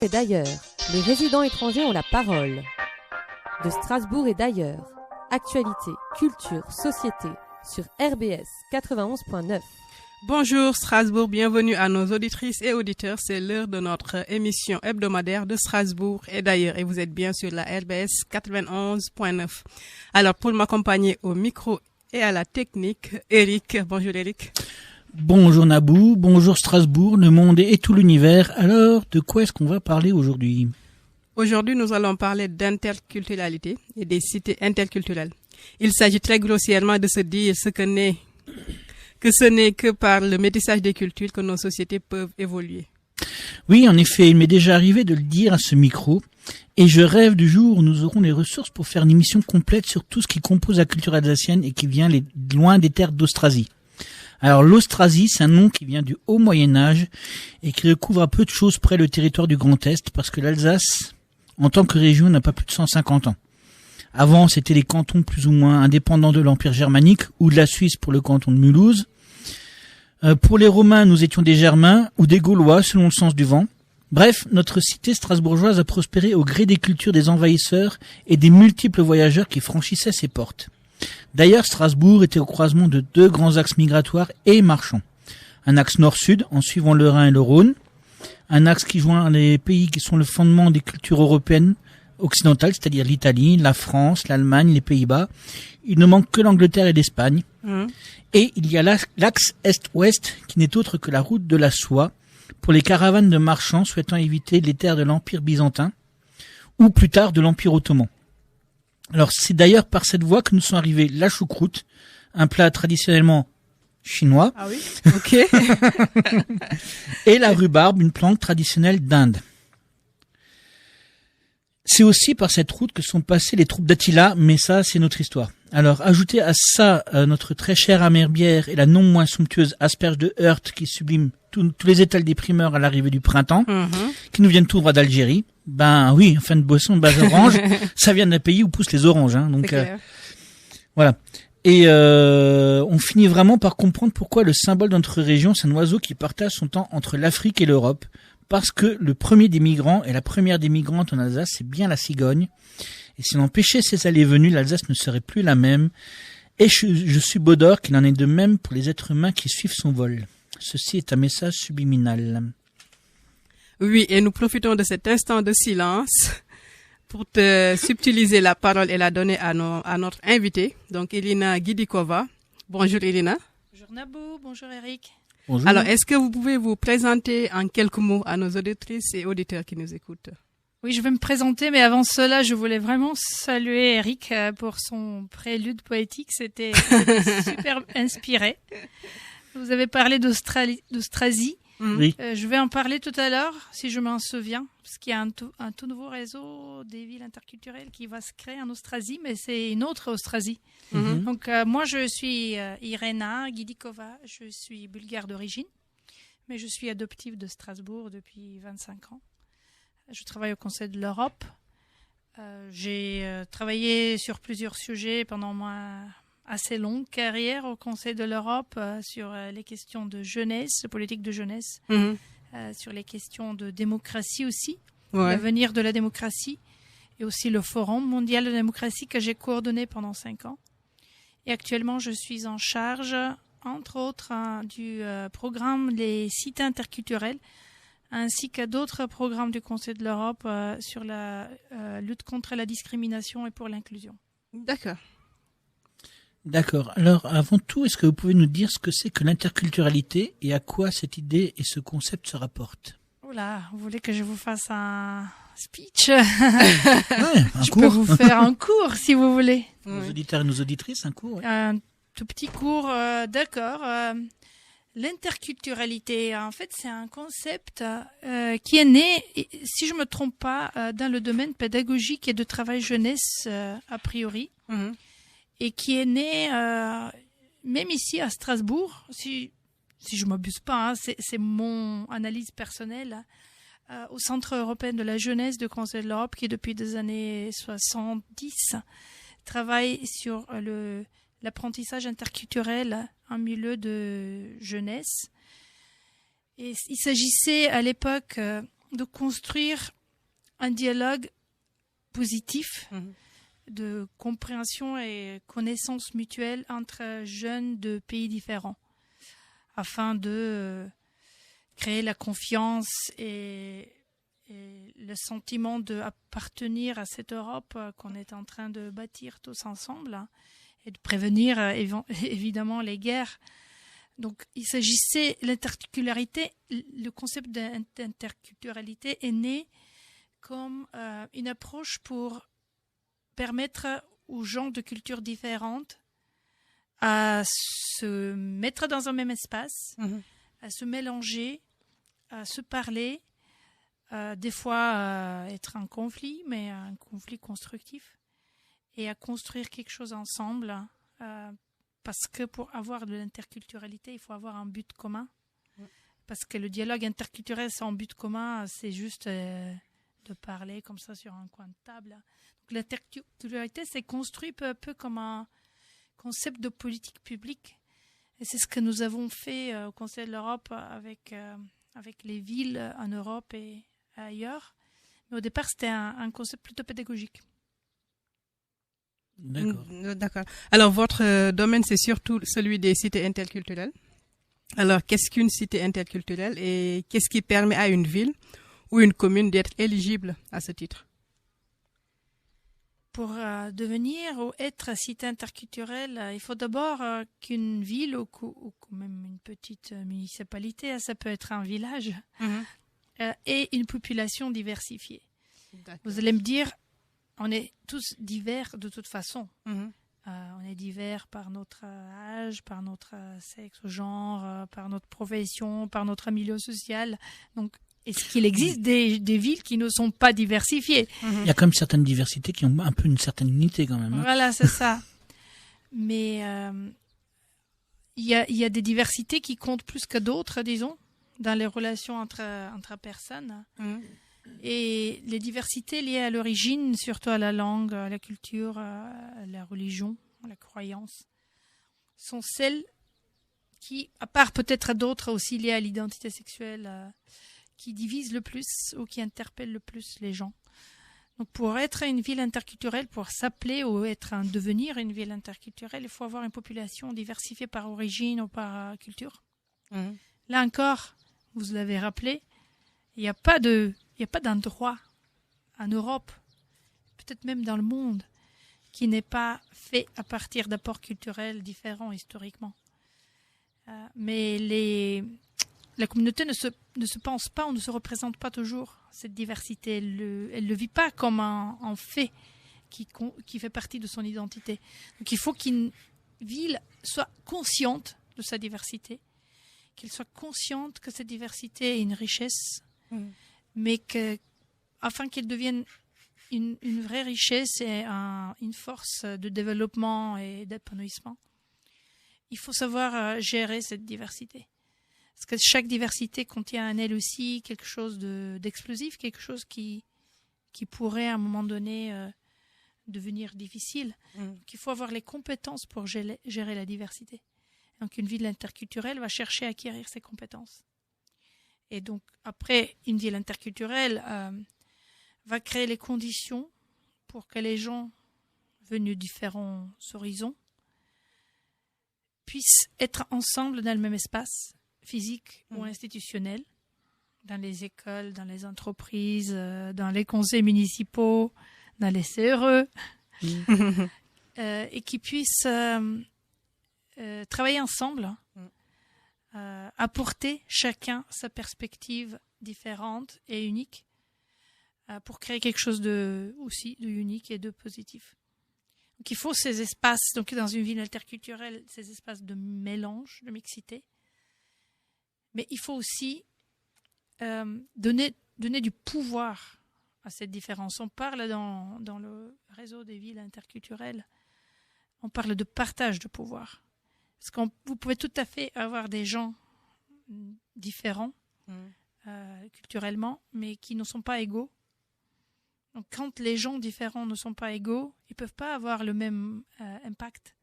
Et d'ailleurs, les résidents étrangers ont la parole. De Strasbourg et d'ailleurs, actualité, culture, société, sur RBS 91.9. Bonjour Strasbourg, bienvenue à nos auditrices et auditeurs. C'est l'heure de notre émission hebdomadaire de Strasbourg et d'ailleurs. Et vous êtes bien sur la RBS 91.9. Alors pour m'accompagner au micro et à la technique, Eric. Bonjour Eric. Bonjour Nabou, bonjour Strasbourg, le monde et tout l'univers. Alors, de quoi est-ce qu'on va parler aujourd'hui ? Aujourd'hui, nous allons parler d'interculturalité et des cités interculturelles. Il s'agit très grossièrement de se dire que ce n'est que par le métissage des cultures que nos sociétés peuvent évoluer. Oui, en effet, il m'est déjà arrivé de le dire à ce micro, et je rêve du jour où nous aurons les ressources pour faire une émission complète sur tout ce qui compose la culture alsacienne et qui vient loin des terres d'Austrasie. Alors l'Austrasie, c'est un nom qui vient du haut Moyen-Âge et qui recouvre un peu de choses près le territoire du Grand Est, parce que l'Alsace, en tant que région, n'a pas plus de 150 ans. Avant, c'était les cantons plus ou moins indépendants de l'Empire germanique ou de la Suisse pour le canton de Mulhouse. Pour les Romains, nous étions des Germains ou des Gaulois, selon le sens du vent. Bref, notre cité strasbourgeoise a prospéré au gré des cultures des envahisseurs et des multiples voyageurs qui franchissaient ses portes. D'ailleurs, Strasbourg était au croisement de deux grands axes migratoires et marchands. Un axe nord-sud, en suivant le Rhin et le Rhône. Un axe qui joint les pays qui sont le fondement des cultures européennes occidentales, c'est-à-dire l'Italie, la France, l'Allemagne, les Pays-Bas. Il ne manque que l'Angleterre et l'Espagne. Et il y a l'axe est-ouest, qui n'est autre que la route de la soie, pour les caravanes de marchands souhaitant éviter les terres de l'Empire byzantin, ou plus tard de l'Empire ottoman. Alors, c'est d'ailleurs par cette voie que nous sont arrivés la choucroute, un plat traditionnellement chinois. Ah oui, ok. Et la rhubarbe, une plante traditionnelle d'Inde. C'est aussi par cette route que sont passées les troupes d'Attila, mais ça, c'est notre histoire. Alors, ajoutez à ça notre très chère amère bière et la non moins somptueuse asperge de Heurt qui sublime tous les étals des primeurs à l'arrivée du printemps, qui nous viennent tout droit d'Algérie. Ben oui, enfin de boisson de base orange, ça vient d'un pays où poussent les oranges, hein. Donc voilà. Et on finit vraiment par comprendre pourquoi le symbole de notre région, c'est un oiseau qui partage son temps entre l'Afrique et l'Europe, parce que le premier des migrants et la première des migrantes en Alsace, c'est bien la cigogne. Et si on empêchait ces allées-venues, l'Alsace ne serait plus la même. Et je suis Baudor qu'il en est de même pour les êtres humains qui suivent son vol. Ceci est un message subliminal. Oui, et nous profitons de cet instant de silence pour te subtiliser la parole et la donner à notre invitée, donc Elina Gidikova. Bonjour Elina. Bonjour Nabou, bonjour Eric. Bonjour. Alors, est-ce que vous pouvez vous présenter en quelques mots à nos auditrices et auditeurs qui nous écoutent? Oui, je vais me présenter, mais avant cela, je voulais vraiment saluer Eric pour son prélude poétique. C'était super inspiré. Vous avez parlé d'Austrasie. Oui. Je vais en parler tout à l'heure, si je m'en souviens, parce qu'il y a un tout nouveau réseau des villes interculturelles qui va se créer en Austrasie, mais c'est une autre Austrasie. Donc, moi, je suis Irena Gidikova, je suis bulgare d'origine, mais je suis adoptive de Strasbourg depuis 25 ans. Je travaille au Conseil de l'Europe. J'ai travaillé sur plusieurs sujets pendant ma assez longue carrière au Conseil de l'Europe sur les questions de jeunesse, politique de jeunesse, sur les questions de démocratie aussi, l'avenir de la démocratie, et aussi le Forum mondial de la démocratie que j'ai coordonné pendant 5 ans. Et actuellement, je suis en charge, entre autres, du programme Les cités interculturelles, ainsi qu'à d'autres programmes du Conseil de l'Europe sur la lutte contre la discrimination et pour l'inclusion. D'accord. Alors, avant tout, est-ce que vous pouvez nous dire ce que c'est que l'interculturalité et à quoi cette idée et ce concept se rapportent ? Oula, vous voulez que je vous fasse un speech ? Ouais, Je peux vous faire un cours, si vous voulez. Nos auditeurs et nos auditrices, un cours. Ouais. Un tout petit cours, d'accord. L'interculturalité, en fait, c'est un concept qui est né, si je me trompe pas, dans le domaine pédagogique et de travail jeunesse, a priori. Et qui est né même ici à Strasbourg, si je m'abuse pas, hein, c'est mon analyse personnelle, au Centre européen de la jeunesse du Conseil de l'Europe, qui depuis des années 70 travaille sur l'apprentissage interculturel en milieu de jeunesse. Et il s'agissait à l'époque de construire un dialogue positif, de compréhension et connaissance mutuelle entre jeunes de pays différents, afin de créer la confiance et le sentiment d'appartenir à cette Europe qu'on est en train de bâtir tous ensemble, et de prévenir évidemment les guerres. Donc il s'agissait, l'interculturalité, le concept d'interculturalité est né comme une approche pour permettre aux gens de cultures différentes à se mettre dans un même espace, à se mélanger, à se parler, des fois être en conflit, mais un conflit constructif, et à construire quelque chose ensemble, parce que pour avoir de l'interculturalité, il faut avoir un but commun. Parce que le dialogue interculturel sans but commun, c'est juste de parler comme ça sur un coin de table. Donc, l'interculturalité s'est construit peu à peu comme un concept de politique publique. Et c'est ce que nous avons fait au Conseil de l'Europe avec les villes en Europe et ailleurs. Mais au départ, c'était un concept plutôt pédagogique. D'accord. Alors, votre domaine, c'est surtout celui des cités interculturelles. Alors, qu'est-ce qu'une cité interculturelle et qu'est-ce qui permet à une ville ou une commune d'être éligible à ce titre? Pour devenir ou être cité interculturelle, il faut d'abord qu'une ville ou même une petite municipalité, ça peut être un village, ait une population diversifiée. D'accord. Vous allez me dire, on est tous divers de toute façon. On est divers par notre âge, par notre sexe, genre, par notre profession, par notre milieu social. Donc, est-ce qu'il existe des villes qui ne sont pas diversifiées? Il y a quand même certaines diversités qui ont un peu une certaine unité quand même. Voilà, c'est ça. Mais il y a des diversités qui comptent plus que d'autres, disons, dans les relations entre personnes. Et les diversités liées à l'origine, surtout à la langue, à la culture, à la religion, à la croyance, sont celles qui, à part peut-être d'autres aussi liées à l'identité sexuelle, qui divisent le plus ou qui interpellent le plus les gens. Donc pour être une ville interculturelle, pour s'appeler ou devenir une ville interculturelle, il faut avoir une population diversifiée par origine ou par culture. Là encore, vous l'avez rappelé, il n'y a pas d'endroit en Europe, peut-être même dans le monde, qui n'est pas fait à partir d'apports culturels différents historiquement. Mais la communauté ne se pense pas ou ne se représente pas toujours cette diversité. Elle le vit pas comme un fait qui fait partie de son identité. Donc il faut qu'une ville soit consciente de sa diversité, qu'elle soit consciente que cette diversité est une richesse, mais afin qu'elle devienne une vraie richesse et une force de développement et d'épanouissement, il faut savoir gérer cette diversité. Parce que chaque diversité contient en elle aussi quelque chose d'explosif, quelque chose qui pourrait à un moment donné devenir difficile. Donc, il faut avoir les compétences pour gérer la diversité. Donc une ville interculturelle va chercher à acquérir ces compétences. Et donc après, une ville interculturelle va créer les conditions pour que les gens venus de différents horizons puissent être ensemble dans le même espace, physique ou institutionnel, dans les écoles, dans les entreprises, dans les conseils municipaux, dans les CRE, et qui puissent travailler ensemble, apporter chacun sa perspective différente et unique pour créer quelque chose aussi de unique et de positif. Donc il faut ces espaces, donc dans une ville interculturelle, ces espaces de mélange, de mixité. Mais il faut aussi donner du pouvoir à cette différence. On parle dans le réseau des villes interculturelles, on parle de partage de pouvoir. Parce que vous pouvez tout à fait avoir des gens différents culturellement, mais qui ne sont pas égaux. Donc quand les gens différents ne sont pas égaux, ils ne peuvent pas avoir le même impact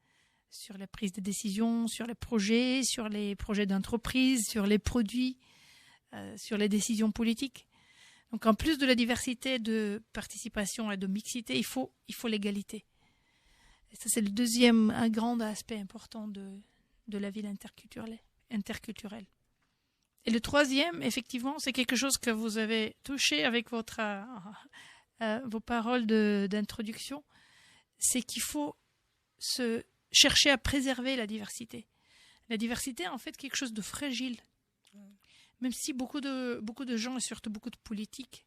sur la prise de décision, sur les projets d'entreprise, sur les produits, sur les décisions politiques. Donc en plus de la diversité de participation et de mixité, il faut l'égalité. Et ça, c'est le deuxième un grand aspect important de la ville interculturelle. Et le troisième, effectivement, c'est quelque chose que vous avez touché avec vos paroles d'introduction, c'est qu'il faut se chercher à préserver la diversité. La diversité est en fait quelque chose de fragile. Même si beaucoup de gens, et surtout beaucoup de politiques,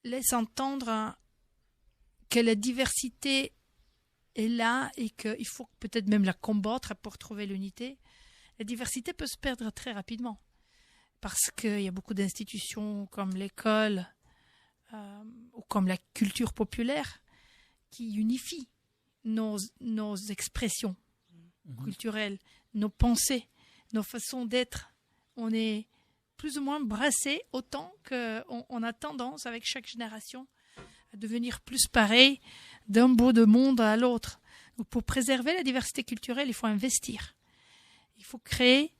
laissent entendre que la diversité est là et qu'il faut peut-être même la combattre pour trouver l'unité, la diversité peut se perdre très rapidement. Parce qu'il y a beaucoup d'institutions comme l'école ou comme la culture populaire qui unifient nos expressions culturelles, nos pensées, nos façons d'être. On est plus ou moins brassés, autant qu'on a tendance, avec chaque génération, à devenir plus pareil d'un bout de monde à l'autre. Donc, pour préserver la diversité culturelle, il faut investir. Il faut créer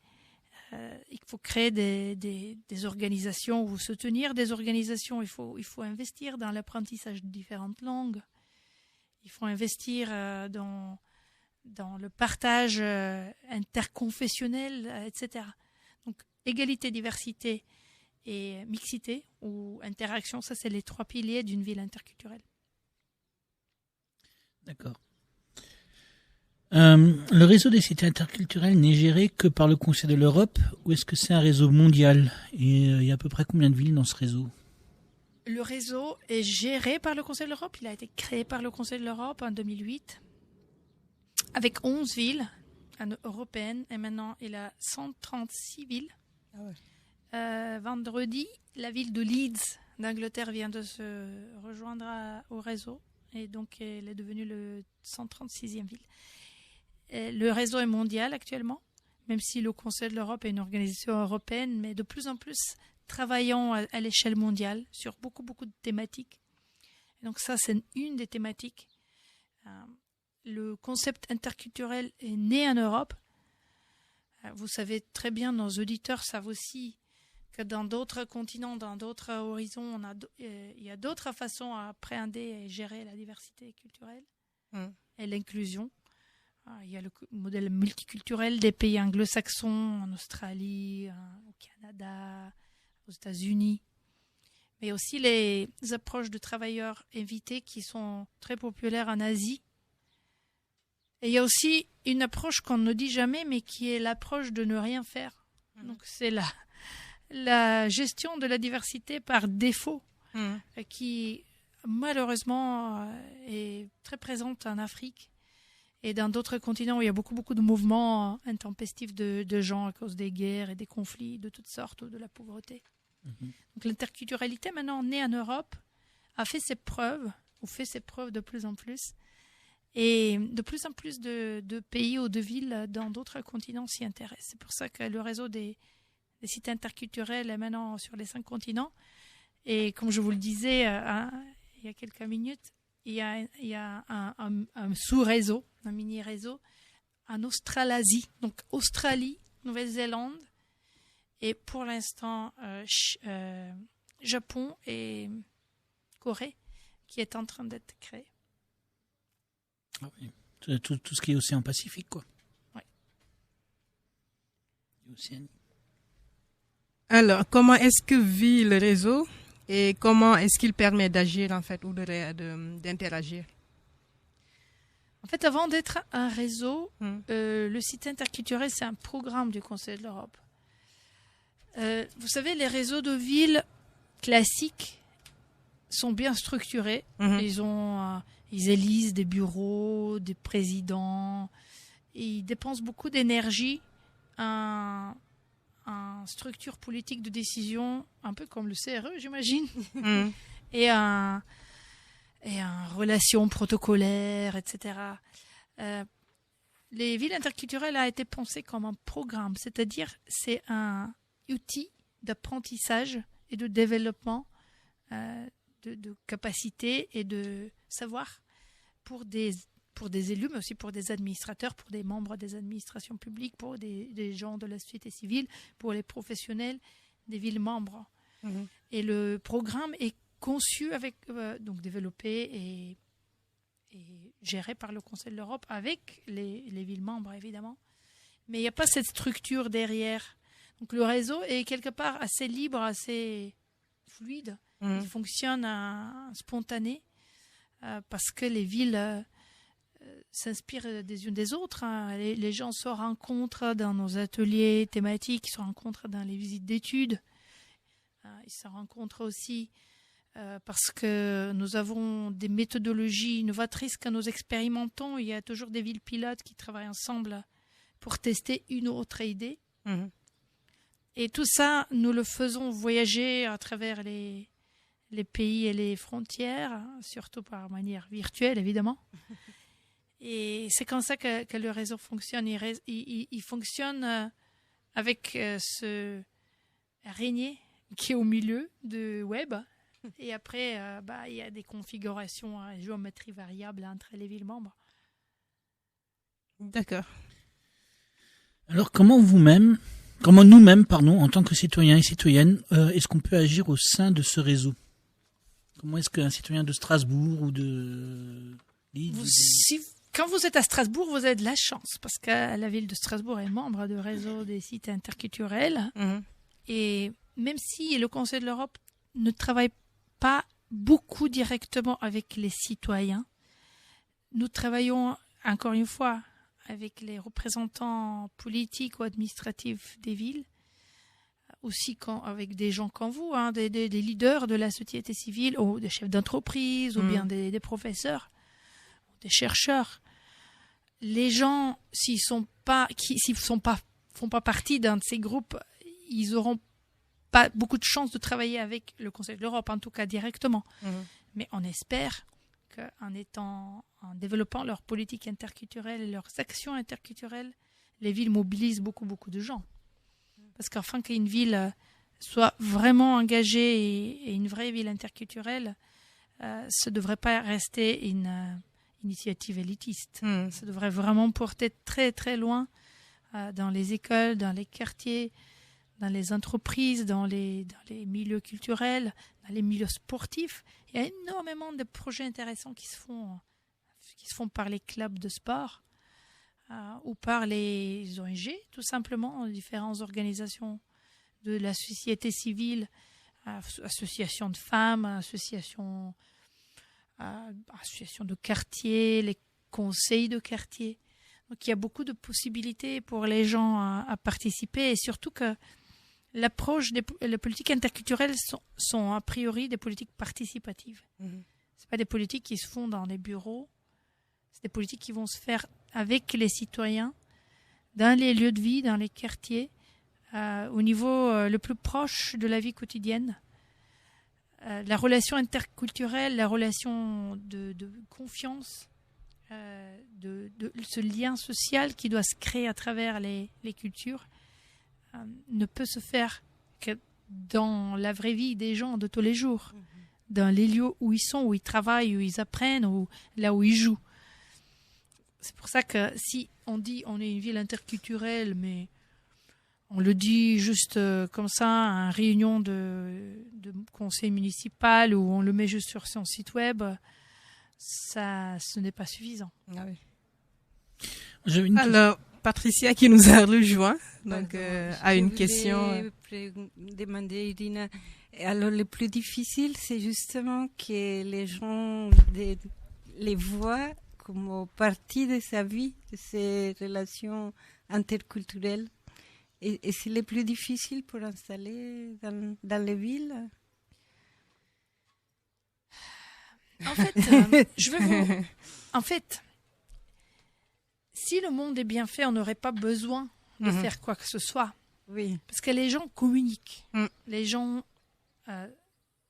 des organisations ou soutenir des organisations. Il faut investir dans l'apprentissage de différentes langues. Il faut investir dans le partage interconfessionnel, etc. Donc, égalité, diversité et mixité ou interaction, ça, c'est les 3 piliers d'une ville interculturelle. D'accord. Le réseau des cités interculturelles n'est géré que par le Conseil de l'Europe ou est-ce que c'est un réseau mondial? Et il y a à peu près combien de villes dans ce réseau? Le réseau est géré par le Conseil de l'Europe. Il a été créé par le Conseil de l'Europe en 2008 avec 11 villes européennes et maintenant il a 136 villes. Ah ouais. Vendredi, la ville de Leeds d'Angleterre vient de se rejoindre au réseau et donc elle est devenue le 136e ville. Le réseau est mondial actuellement, même si le Conseil de l'Europe est une organisation européenne, mais de plus en plus travaillant à l'échelle mondiale sur beaucoup de thématiques. Et donc ça, c'est une des thématiques. Le concept interculturel est né en Europe. Vous savez très bien, nos auditeurs savent aussi que dans d'autres continents, dans d'autres horizons, il y a d'autres façons à appréhender et gérer la diversité culturelle et l'inclusion. Il y a le modèle multiculturel des pays anglo-saxons, en Australie, au Canada, aux États-Unis, mais aussi les approches de travailleurs invités qui sont très populaires en Asie. Et il y a aussi une approche qu'on ne dit jamais, mais qui est l'approche de ne rien faire. Donc c'est la gestion de la diversité par défaut, qui malheureusement est très présente en Afrique et dans d'autres continents où il y a beaucoup de mouvements intempestifs de gens à cause des guerres et des conflits de toutes sortes ou de la pauvreté. Donc l'interculturalité maintenant née en Europe a fait ses preuves, ou fait ses preuves de plus en plus, et de plus en plus de pays ou de villes dans d'autres continents s'y intéressent. C'est pour ça que le réseau des sites interculturels est maintenant sur les 5 continents. Et comme je vous le disais il y a quelques minutes, il y a un sous-réseau, un mini-réseau en Australasie, donc Australie, Nouvelle-Zélande, et pour l'instant Japon et Corée, qui est en train d'être créé. Ah oui. Tout ce qui est océan Pacifique, quoi. Oui. Océanie. Alors, comment est-ce que vit le réseau et comment est-ce qu'il permet d'agir, en fait, ou d'interagir? En fait, avant d'être un réseau, le site interculturel, c'est un programme du Conseil de l'Europe. Vous savez, les réseaux de villes classiques sont bien structurés. Ils élisent des bureaux, des présidents. Ils dépensent beaucoup d'énergie en structure politique de décision, un peu comme le CRE, j'imagine, et en relations protocolaires, etc. Les villes interculturelles a été pensées comme un programme, c'est-à-dire c'est un outil d'apprentissage et de développement de capacités et de savoir pour des élus, mais aussi pour des administrateurs, pour des membres des administrations publiques, pour des gens de la société civile, pour les professionnels des villes membres. Et le programme est conçu donc développé et géré par le Conseil de l'Europe avec les villes membres, évidemment. Mais il n'y a pas cette structure derrière. Donc le réseau est quelque part assez libre, assez fluide. Il fonctionne spontané parce que les villes s'inspirent des unes des autres. Les gens se rencontrent dans nos ateliers thématiques, ils se rencontrent dans les visites d'études. Ils se rencontrent aussi parce que nous avons des méthodologies novatrices que nous expérimentons. Il y a toujours des villes pilotes qui travaillent ensemble pour tester une autre idée. Et tout ça, nous le faisons voyager à travers les pays et les frontières, surtout par manière virtuelle, évidemment. Et c'est comme ça que le réseau fonctionne. Il fonctionne avec ce araignée qui est au milieu du web. Et après, il y a des configurations à géométrie variable entre les villes membres. D'accord. Alors, comment nous-mêmes, en tant que citoyens et citoyennes, est-ce qu'on peut agir au sein de ce réseau? Comment est-ce qu'un citoyen de Strasbourg ou de Leeds... Quand vous êtes à Strasbourg, vous avez de la chance parce que la ville de Strasbourg est membre du réseau des sites interculturels. Et même si le Conseil de l'Europe ne travaille pas beaucoup directement avec les citoyens, nous travaillons, encore une fois, avec les représentants politiques ou administratifs des villes, aussi avec des gens comme vous, des leaders de la société civile, ou des chefs d'entreprise, ou bien des professeurs, ou des chercheurs. Les gens, s'ils font pas partie d'un de ces groupes, ils auront pas beaucoup de chances de travailler avec le Conseil de l'Europe, en tout cas directement. Mais on espère qu'en développant leur politique interculturelle et leurs actions interculturelles, les villes mobilisent beaucoup de gens. Parce qu'afin qu'une ville soit vraiment engagée et une vraie ville interculturelle, ça ne devrait pas rester une initiative élitiste. Ça devrait vraiment porter très très loin dans les écoles, dans les quartiers, dans les entreprises, dans les milieux culturels, dans les milieux sportifs. Il y a énormément de projets intéressants qui se font par les clubs de sport ou par les ONG, tout simplement, différentes organisations de la société civile, associations de femmes, associations de quartier, les conseils de quartier. Donc il y a beaucoup de possibilités pour les gens à participer, et surtout que l'approche des politiques interculturelles sont a priori des politiques participatives. C'est pas des politiques qui se font dans des bureaux, c'est des politiques qui vont se faire avec les citoyens, dans les lieux de vie, dans les quartiers, au niveau le plus proche de la vie quotidienne. La relation interculturelle, la relation de confiance, de ce lien social qui doit se créer à travers les cultures, ne peut se faire que dans la vraie vie des gens de tous les jours, dans les lieux où ils sont, où ils travaillent, où ils apprennent, ou là où ils jouent. C'est pour ça que si on dit on est une ville interculturelle, mais on le dit juste comme ça à une réunion de conseil municipal, ou on le met juste sur son site web, ce n'est pas suffisant. Alors, Patricia qui nous a rejoint, donc a une question. Je voulais demander, Irina, alors le plus difficile, c'est justement que les gens les voient comme partie de sa vie, de ces relations interculturelles. Et c'est le plus difficile pour installer dans les villes. En fait, si le monde est bien fait, on n'aurait pas besoin de faire quoi que ce soit. Oui. Parce que les gens communiquent. Les gens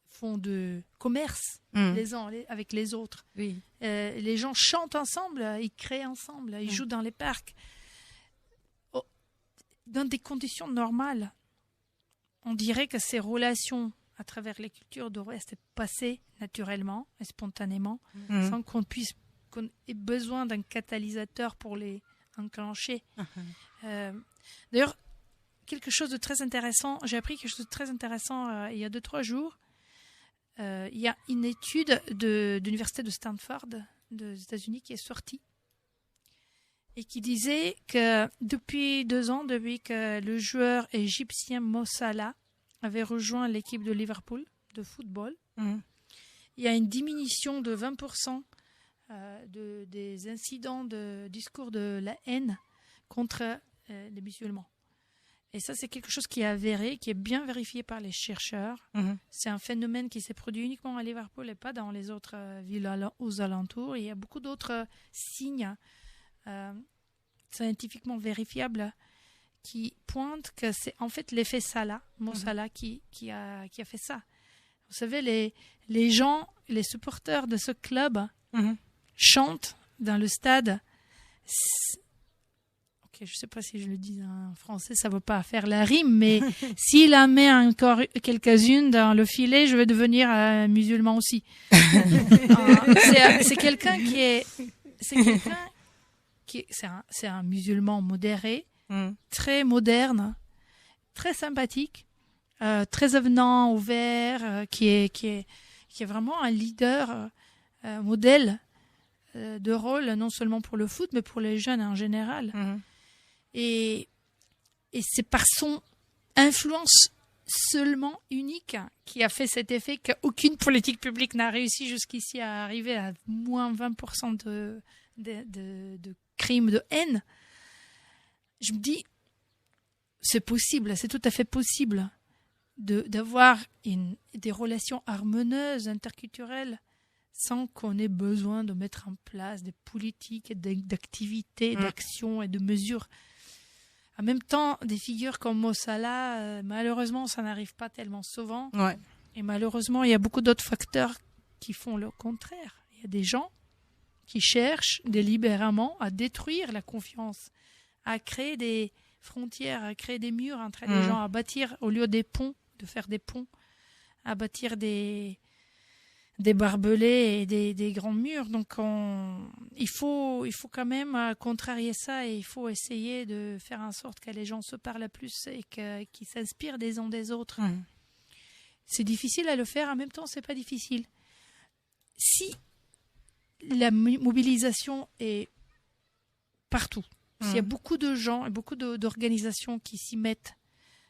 font de commerce les uns avec les autres. Oui. Les gens chantent ensemble, ils créent ensemble, ils jouent dans les parcs. Dans des conditions normales, on dirait que ces relations à travers les cultures devraient se passer naturellement et spontanément, sans qu'on ait besoin d'un catalyseur pour les enclencher. D'ailleurs, quelque chose de très intéressant. J'ai appris quelque chose de très intéressant il y a 2-3 jours. Il y a une étude de l'université de Stanford des États-Unis qui est sortie et qui disait que depuis 2 ans, depuis que le joueur égyptien Mo Salah avait rejoint l'équipe de Liverpool de football, il y a une diminution de 20% des incidents de discours de la haine contre les musulmans. Et ça, c'est quelque chose qui est avéré, qui est bien vérifié par les chercheurs. C'est un phénomène qui s'est produit uniquement à Liverpool et pas dans les autres villes aux alentours. Et il y a beaucoup d'autres signes scientifiquement vérifiables qui pointent que c'est en fait l'effet Salah, Mo Salah, qui a fait ça. Vous savez, les gens, les supporters de ce club chantent dans le stade. Je ne sais pas si je le dis en français, ça ne va pas faire la rime, mais s'il en met encore quelques-unes dans le filet, je vais devenir musulman aussi. C'est quelqu'un c'est un musulman modéré, très moderne, très sympathique, très avenant, ouvert, qui est vraiment un leader, modèle de rôle, non seulement pour le foot, mais pour les jeunes en général. Et c'est par son influence seulement unique qui a fait cet effet qu'aucune politique publique n'a réussi jusqu'ici à arriver à moins 20% de crimes de haine. Je me dis, c'est possible, c'est tout à fait possible d'avoir des relations harmonieuses, interculturelles, sans qu'on ait besoin de mettre en place des politiques, d'activités, d'actions et de mesures. En même temps, des figures comme Mo Salah, malheureusement, ça n'arrive pas tellement souvent. Ouais. Et malheureusement, il y a beaucoup d'autres facteurs qui font le contraire. Il y a des gens qui cherchent délibérément à détruire la confiance, à créer des frontières, à créer des murs entre les gens, à bâtir, au lieu des ponts, de faire des ponts, à bâtir des barbelés et des grands murs. Donc, il faut quand même contrarier ça et il faut essayer de faire en sorte que les gens se parlent plus et qu'ils s'inspirent des uns des autres. C'est difficile à le faire, en même temps, c'est pas difficile. Si la mobilisation est partout, s'il y a beaucoup de gens et beaucoup d'organisations qui s'y mettent,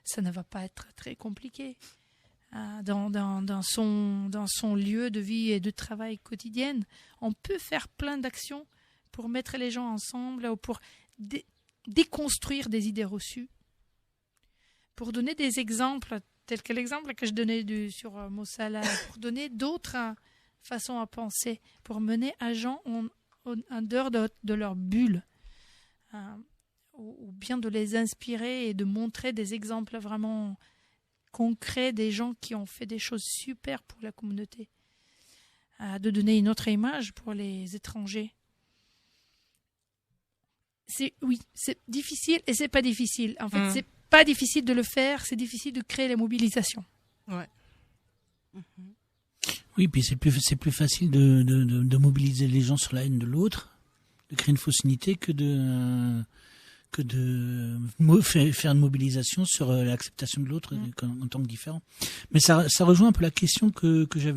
ça ne va pas être très compliqué. Dans son lieu de vie et de travail quotidienne, on peut faire plein d'actions pour mettre les gens ensemble ou pour déconstruire des idées reçues. Pour donner des exemples, tels que l'exemple que je donnais sur Mo Salah, pour donner d'autres façons à penser, pour mener à gens en dehors de leur bulle, ou bien de les inspirer et de montrer des exemples vraiment concret des gens qui ont fait des choses super pour la communauté, de donner une autre image pour les étrangers. C'est difficile et c'est pas difficile. En fait, c'est pas difficile de le faire, c'est difficile de créer les mobilisations. Ouais. Oui, puis c'est plus facile de mobiliser les gens sur la haine de l'autre, de créer une fausse unité que de faire une mobilisation sur l'acceptation de l'autre en tant que différent. Mais ça rejoint un peu la question que je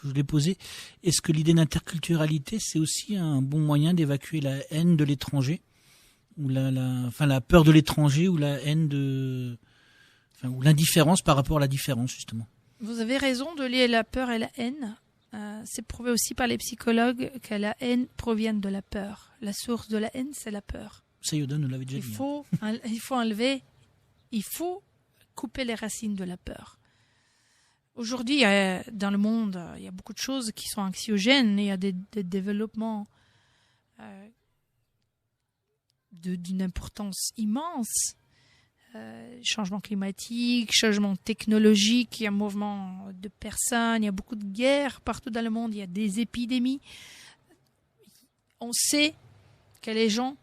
voulais poser. Est-ce que l'idée d'interculturalité, c'est aussi un bon moyen d'évacuer la haine de l'étranger, ou la peur de l'étranger, ou la haine ou l'indifférence par rapport à la différence, justement? Vous avez raison de lier la peur et la haine. C'est prouvé aussi par les psychologues que la haine provient de la peur. La source de la haine, c'est la peur. Sayodon nous l'avait déjà dit. Il faut couper les racines de la peur. Aujourd'hui, dans le monde, il y a beaucoup de choses qui sont anxiogènes. Il y a des développements d'une importance immense. Changement climatique, changement technologique, il y a un mouvement de personnes, il y a beaucoup de guerres partout dans le monde, il y a des épidémies. On sait que les gens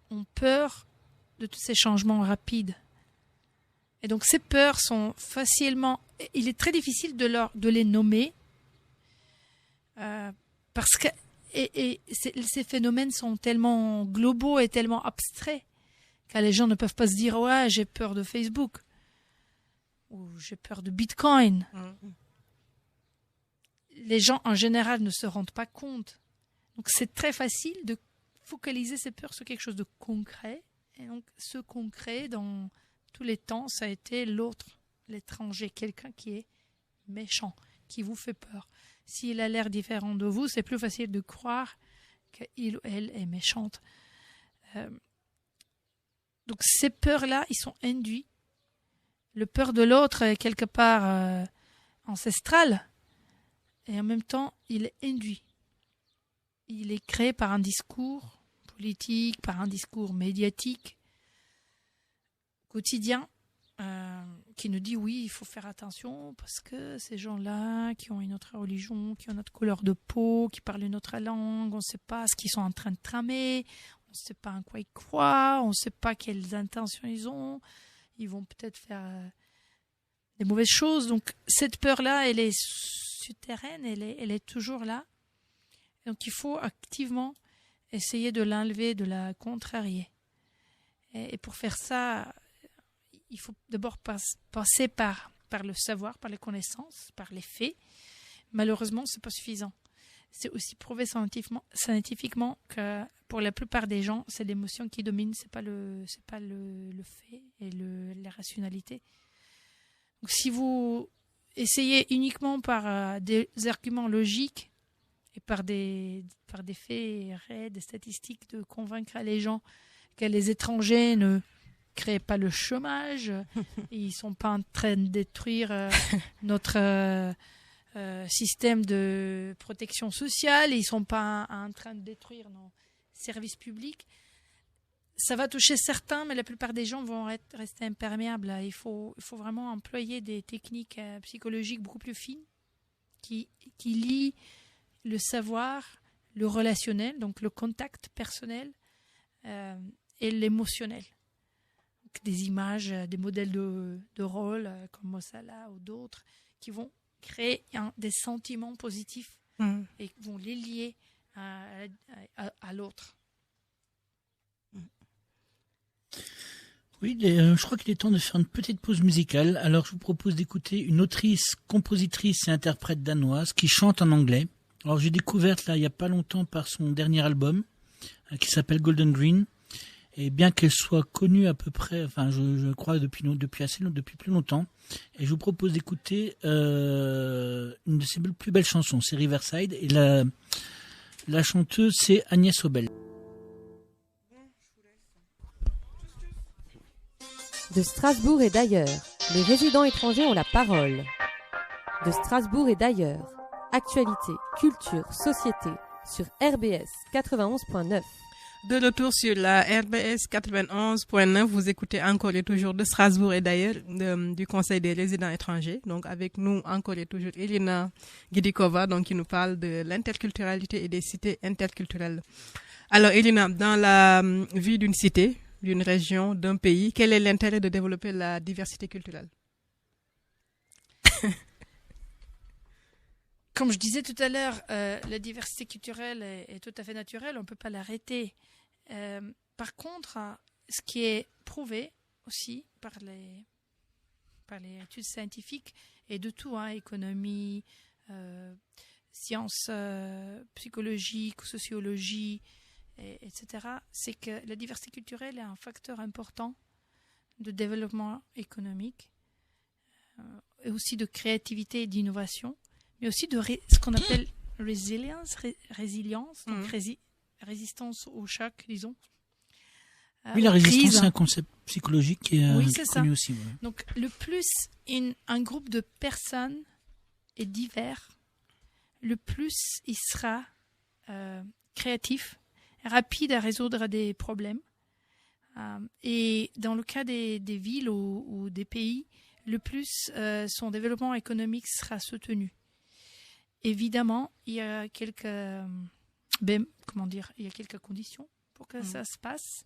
ont peur de tous ces changements rapides. Et donc ces peurs sont facilement... Il est très difficile de les nommer parce que ces phénomènes sont tellement globaux et tellement abstraits Car les gens ne peuvent pas se dire « Ouais, j'ai peur de Facebook » ou « J'ai peur de Bitcoin ». Les gens, en général, ne se rendent pas compte. Donc, c'est très facile de focaliser ses peurs sur quelque chose de concret. Et donc, ce concret, dans tous les temps, ça a été l'autre, l'étranger, quelqu'un qui est méchant, qui vous fait peur. S'il a l'air différent de vous, c'est plus facile de croire qu'il ou elle est méchante. Donc, ces peurs-là, ils sont induits. Le peur de l'autre est quelque part ancestral. Et en même temps, il est induit. Il est créé par un discours politique, par un discours médiatique quotidien qui nous dit oui, il faut faire attention parce que ces gens-là qui ont une autre religion, qui ont notre couleur de peau, qui parlent une autre langue, on ne sait pas ce qu'ils sont en train de tramer, on ne sait pas en quoi ils croient, on ne sait pas quelles intentions ils ont. Ils vont peut-être faire des mauvaises choses. Donc cette peur-là, elle est souterraine, elle est toujours là. Donc il faut activement essayer de l'enlever, de la contrarier. Et pour faire ça, il faut d'abord passer par le savoir, par les connaissances, par les faits. Malheureusement, ce n'est pas suffisant. C'est aussi prouvé scientifiquement que pour la plupart des gens, c'est l'émotion qui domine, c'est pas le fait et la rationalité. Donc, si vous essayez uniquement par des arguments logiques et par des faits réels, des statistiques, de convaincre les gens que les étrangers ne créent pas le chômage, ils ne sont pas en train de détruire notre système de protection sociale, ils ne sont pas en train de détruire nos services publics. Ça va toucher certains, mais la plupart des gens vont rester imperméables. Il faut vraiment employer des techniques psychologiques beaucoup plus fines qui lient le savoir, le relationnel, donc le contact personnel et l'émotionnel. Donc, des images, des modèles de rôle comme Mossala ou d'autres qui vont créer des sentiments positifs et vont les lier à l'autre. Oui, je crois qu'il est temps de faire une petite pause musicale. Alors, je vous propose d'écouter une autrice, compositrice et interprète danoise qui chante en anglais. Alors, j'ai découvert là il y a pas longtemps par son dernier album qui s'appelle Golden Green. Et bien qu'elle soit connue à peu près, enfin, je crois depuis plus longtemps. Et je vous propose d'écouter une de ses plus belles chansons, c'est Riverside. Et la chanteuse, c'est Agnès Obel. De Strasbourg et d'ailleurs, les résidents étrangers ont la parole. De Strasbourg et d'ailleurs, actualité, culture, société, sur RBS 91.9. De retour sur la RBS 91.9, vous écoutez encore et toujours de Strasbourg et d'ailleurs du Conseil des résidents étrangers. Donc avec nous encore et toujours Elina Gidikova, donc qui nous parle de l'interculturalité et des cités interculturelles. Alors Elina, dans la vie d'une cité, d'une région, d'un pays, quel est l'intérêt de développer la diversité culturelle? Comme je disais tout à l'heure, la diversité culturelle est tout à fait naturelle, on ne peut pas l'arrêter. Par contre, ce qui est prouvé aussi par les études scientifiques et de tout, économie, sciences psychologiques, sociologie, etc., c'est que la diversité culturelle est un facteur important de développement économique et aussi de créativité et d'innovation, mais aussi de ce qu'on appelle résilience, donc résistance au choc, disons. Oui, la résistance, c'est un concept psychologique qui est connu aussi. Ouais. Donc, le plus un groupe de personnes est divers, le plus il sera créatif, rapide à résoudre des problèmes. Et dans le cas des villes ou des pays, le plus son développement économique sera soutenu. Évidemment, il y a quelques conditions pour que ça se passe,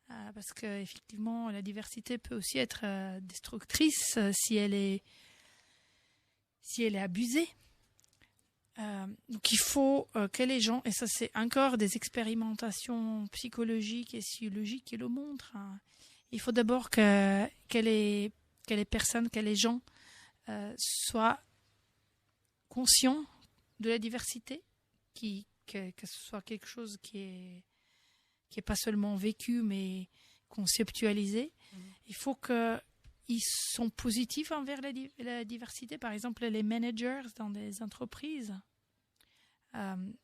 parce que effectivement, la diversité peut aussi être destructrice si elle est abusée. Donc il faut que les gens, et ça c'est encore des expérimentations psychologiques et sociologiques qui le montrent, hein. Il faut d'abord que les personnes, que les gens soient conscients de la diversité, que ce soit quelque chose qui est pas seulement vécu mais conceptualisé. Il faut qu'ils sont positifs envers la diversité. Par exemple, les managers dans des entreprises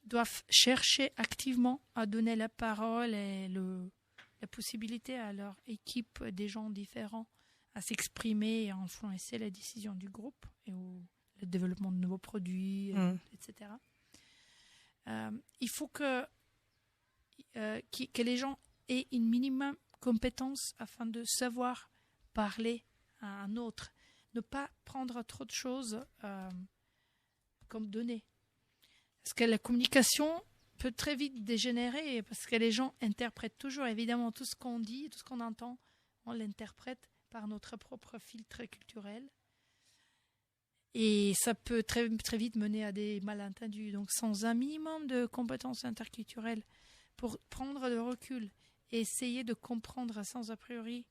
doivent chercher activement à donner la parole et la possibilité à leur équipe des gens différents à s'exprimer et à influencer la décision du groupe et le développement de nouveaux produits, etc. Il faut que les gens aient une minimum compétence afin de savoir parler à un autre, ne pas prendre trop de choses comme données. Parce que la communication peut très vite dégénérer, parce que les gens interprètent toujours, évidemment, tout ce qu'on dit, tout ce qu'on entend, on l'interprète par notre propre filtre culturel. Et ça peut très, très vite mener à des malentendus. Donc, sans un minimum de compétences interculturelles, pour prendre le recul et essayer de comprendre sans a priori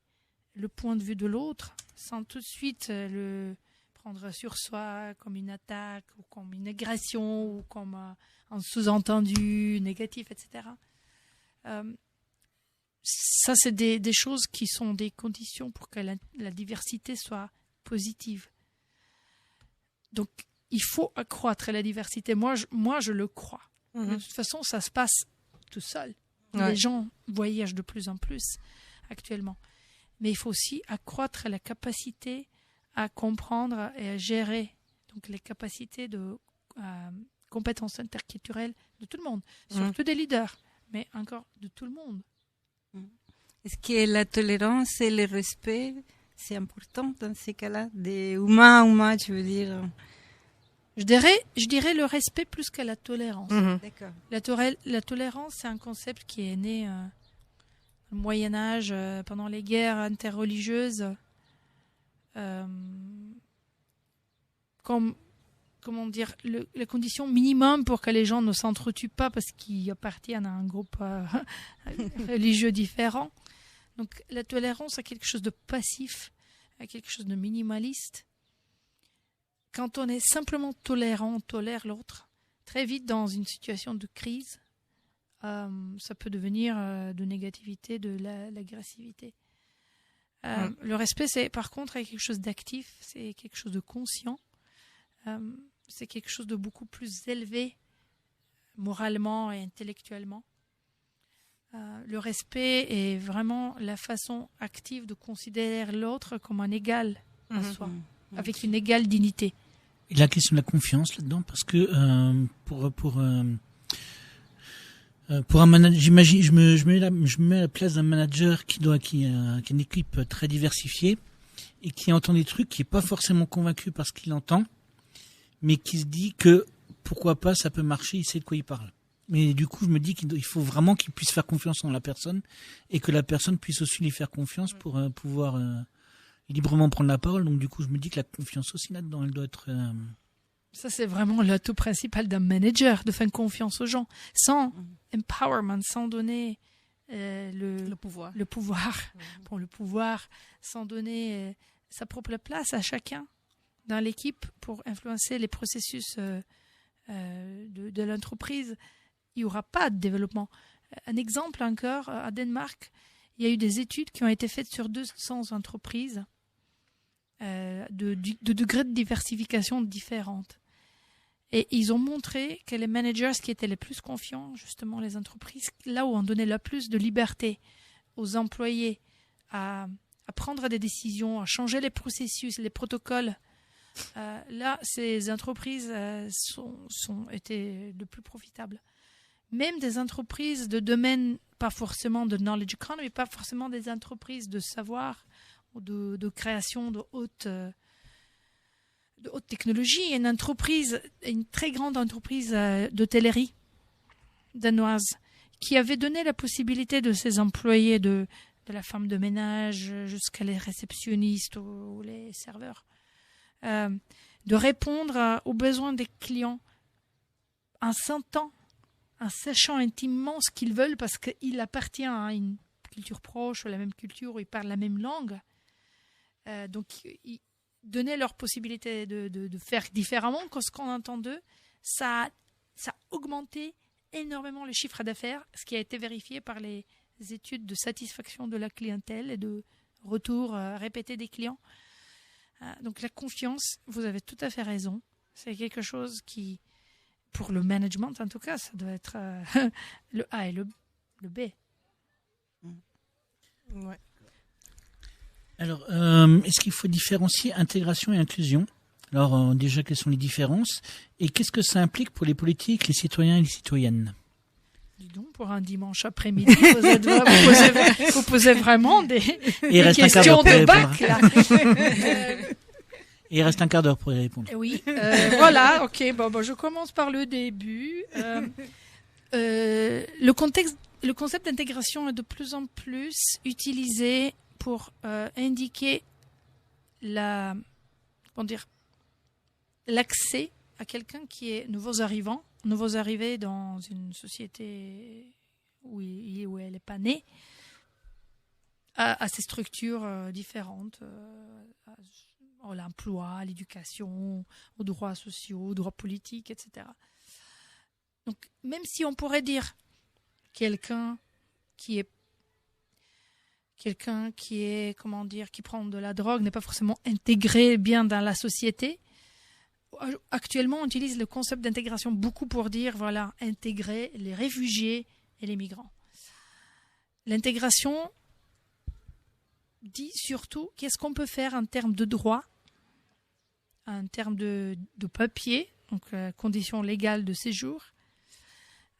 le point de vue de l'autre, sans tout de suite le prendre sur soi comme une attaque ou comme une agression ou comme un sous-entendu négatif, etc. Ça, c'est des choses qui sont des conditions pour que la diversité soit positive. Donc, il faut accroître la diversité. Moi, je le crois. De toute façon, ça se passe tout seul. Les gens voyagent de plus en plus actuellement. Mais il faut aussi accroître la capacité à comprendre et à gérer, donc les capacités de compétences interculturelles de tout le monde, surtout des leaders, mais encore de tout le monde. Est-ce que la tolérance et le respect, c'est important dans ces cas-là, des humains à humains, je veux dire? Je dirais le respect plus que la tolérance. D'accord. La tolérance, c'est un concept qui est né au Moyen-Âge, pendant les guerres interreligieuses, comme, comment dire, la condition minimum pour que les gens ne s'entretuent pas parce qu'ils appartiennent à un groupe religieux différent. Donc la tolérance a quelque chose de passif, a quelque chose de minimaliste. Quand on est simplement tolérant, on tolère l'autre, très vite dans une situation de crise, ça peut devenir de négativité, de l'agressivité. Le respect, c'est par contre quelque chose d'actif, c'est quelque chose de conscient, c'est quelque chose de beaucoup plus élevé moralement et intellectuellement. Le respect est vraiment la façon active de considérer l'autre comme un égal à soi, avec une égale dignité. Et la question de la confiance là-dedans, parce que pour un manager, j'imagine, je me mets à la place d'un manager qui a une équipe très diversifiée et qui entend des trucs, qui est pas forcément convaincu par ce qu'il entend, mais qui se dit que pourquoi pas, ça peut marcher, il sait de quoi il parle. Mais du coup, je me dis qu'il faut vraiment qu'il puisse faire confiance en la personne et que la personne puisse aussi lui faire confiance pour pouvoir librement prendre la parole. Donc du coup, je me dis que la confiance aussi là-dedans, elle doit être... Ça, c'est vraiment l'atout principal d'un manager, de faire confiance aux gens, sans empowerment, sans donner le pouvoir. Pour le pouvoir, sans donner sa propre place à chacun dans l'équipe pour influencer les processus de l'entreprise. Il n'y aura pas de développement. Un exemple encore, à Danemark, il y a eu des études qui ont été faites sur 200 entreprises de degrés de diversification différentes. Et ils ont montré que les managers qui étaient les plus confiants, justement les entreprises, là où on donnait le plus de liberté aux employés à prendre des décisions, à changer les processus, les protocoles, là, ces entreprises étaient les plus profitables. Même des entreprises de domaine, pas forcément de knowledge economy, pas forcément des entreprises de savoir ou de création de haute technologie. Une très grande entreprise d'hôtellerie danoise qui avait donné la possibilité de ses employés, de la femme de ménage jusqu'à les réceptionnistes ou les serveurs, de répondre aux besoins des clients en sentant, en sachant intimement ce qu'ils veulent parce qu'il appartient à une culture proche, la même culture, où ils parlent la même langue. Donc, donner leur possibilité de faire différemment que ce qu'on entend d'eux, ça a augmenté énormément le chiffre d'affaires, ce qui a été vérifié par les études de satisfaction de la clientèle et de retour répété des clients. Donc la confiance, vous avez tout à fait raison. C'est quelque chose qui, pour le management en tout cas, ça doit être le A et le B. Ouais. Alors, est-ce qu'il faut différencier intégration et inclusion? Alors, déjà, quelles sont les différences? Et qu'est-ce que ça implique pour les politiques, les citoyens et les citoyennes? Dis donc, pour un dimanche après-midi, vous posez vraiment des questions de bac, là. Et il reste un quart d'heure pour y répondre. Oui, voilà, ok, bon, je commence par le début. Le concept d'intégration est de plus en plus utilisé pour indiquer l'accès à quelqu'un qui est nouveau arrivé dans une société où elle n'est pas née, à ces structures différentes, à l'emploi, à l'éducation, aux droits sociaux, aux droits politiques, etc. Donc, même si on pourrait dire quelqu'un qui prend de la drogue n'est pas forcément intégré bien dans la société. Actuellement, on utilise le concept d'intégration beaucoup pour dire, voilà, intégrer les réfugiés et les migrants. L'intégration dit surtout qu'est-ce qu'on peut faire en termes de droits, en termes de papier, donc conditions légales de séjour,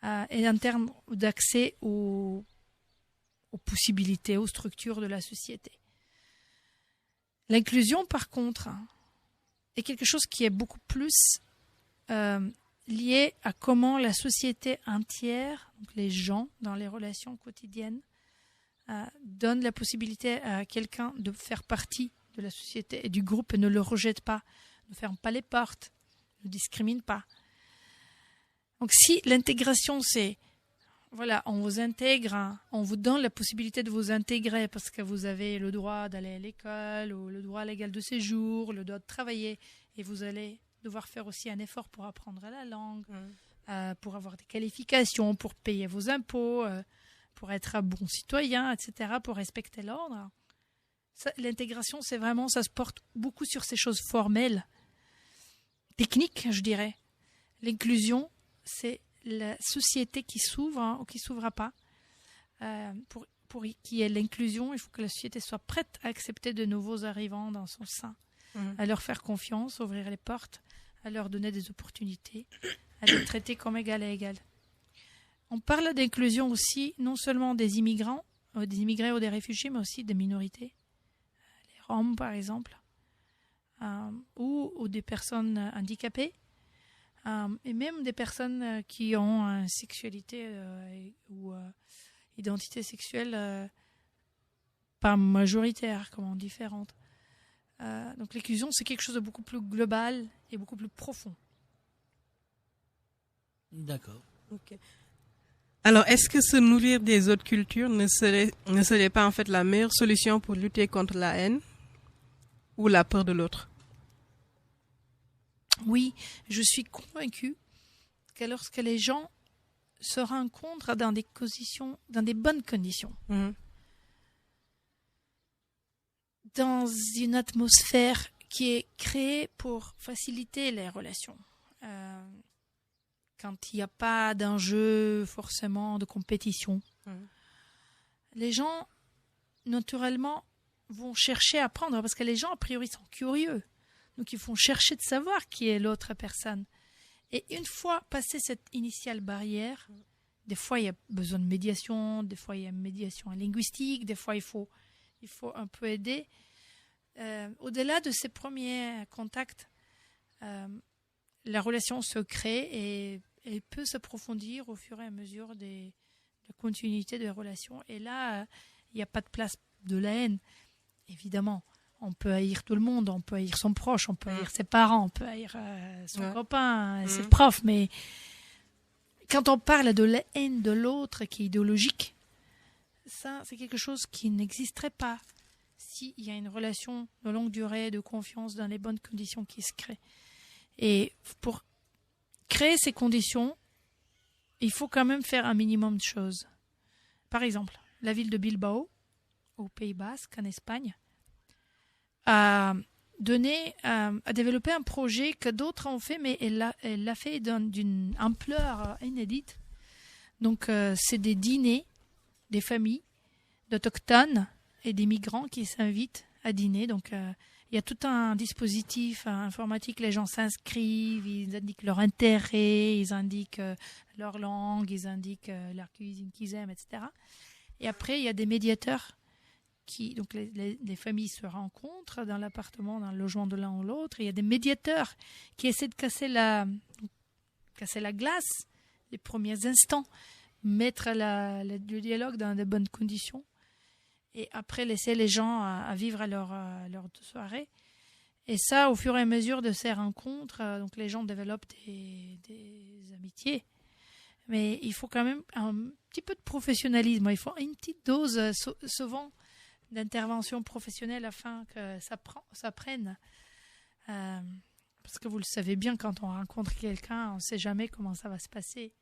et en termes d'accès aux possibilités, aux structures de la société. L'inclusion, par contre, est quelque chose qui est beaucoup plus lié à comment la société entière, donc les gens dans les relations quotidiennes, donne la possibilité à quelqu'un de faire partie de la société et du groupe et ne le rejette pas, ne ferme pas les portes, ne discrimine pas. Donc si l'intégration c'est voilà, on vous intègre, on vous donne la possibilité de vous intégrer parce que vous avez le droit d'aller à l'école ou le droit légal de séjour, le droit de travailler et vous allez devoir faire aussi un effort pour apprendre la langue, pour avoir des qualifications, pour payer vos impôts, pour être un bon citoyen, etc., pour respecter l'ordre. L'intégration, c'est vraiment, ça se porte beaucoup sur ces choses formelles, techniques, je dirais. L'inclusion, c'est la société qui s'ouvre ou qui ne s'ouvre pas. Pour qu'il y ait l'inclusion, il faut que la société soit prête à accepter de nouveaux arrivants dans son sein, à leur faire confiance, ouvrir les portes, à leur donner des opportunités, à les traiter comme égal à égal. On parle d'inclusion aussi, non seulement des immigrants, des immigrés ou des réfugiés, mais aussi des minorités. Les Roms, par exemple, ou des personnes handicapées, et même des personnes qui ont une sexualité ou identité sexuelle pas majoritaire, comment différente. Donc l'inclusion, c'est quelque chose de beaucoup plus global et beaucoup plus profond. D'accord. Okay. Alors, est-ce que se nourrir des autres cultures ne serait pas en fait la meilleure solution pour lutter contre la haine ou la peur de l'autre? Oui, je suis convaincue que lorsque les gens se rencontrent dans des bonnes conditions, dans une atmosphère qui est créée pour faciliter les relations, quand il n'y a pas d'enjeu forcément de compétition, les gens naturellement vont chercher à apprendre parce que les gens a priori sont curieux. Donc, ils vont chercher de savoir qui est l'autre personne. Et une fois passé cette initiale barrière, des fois, il y a besoin de médiation, des fois, il y a une médiation linguistique, des fois, il faut un peu aider. Au-delà de ces premiers contacts, la relation se crée et peut s'approfondir au fur et à mesure de la continuité de la relation. Et là, il n'y a pas de place de la haine, évidemment. On peut haïr tout le monde, on peut haïr son proche, on peut haïr ses parents, on peut haïr son copain, ses profs, mais quand on parle de la haine de l'autre qui est idéologique, ça, c'est quelque chose qui n'existerait pas s'il y a une relation de longue durée, de confiance, dans les bonnes conditions qui se créent. Et pour créer ces conditions, il faut quand même faire un minimum de choses. Par exemple, la ville de Bilbao, au Pays Basque, en Espagne, a développé un projet que d'autres ont fait, mais elle l'a fait d'une ampleur inédite. Donc, c'est des dîners des familles d'autochtones et des migrants qui s'invitent à dîner. Donc, il y a tout un dispositif informatique. Les gens s'inscrivent, ils indiquent leur intérêt, ils indiquent leur langue, ils indiquent leur cuisine qu'ils aiment, etc. Et après, il y a des médiateurs donc les familles se rencontrent dans l'appartement, dans le logement de l'un ou l'autre. Il y a des médiateurs qui essaient de casser la glace, les premiers instants, mettre le dialogue dans de bonnes conditions et après laisser les gens à vivre leur soirée. Et ça, au fur et à mesure de ces rencontres, donc les gens développent des amitiés. Mais il faut quand même un petit peu de professionnalisme. Il faut une petite dose, souvent, d'intervention professionnelle afin que ça prenne. Parce que vous le savez bien, quand on rencontre quelqu'un, on ne sait jamais comment ça va se passer.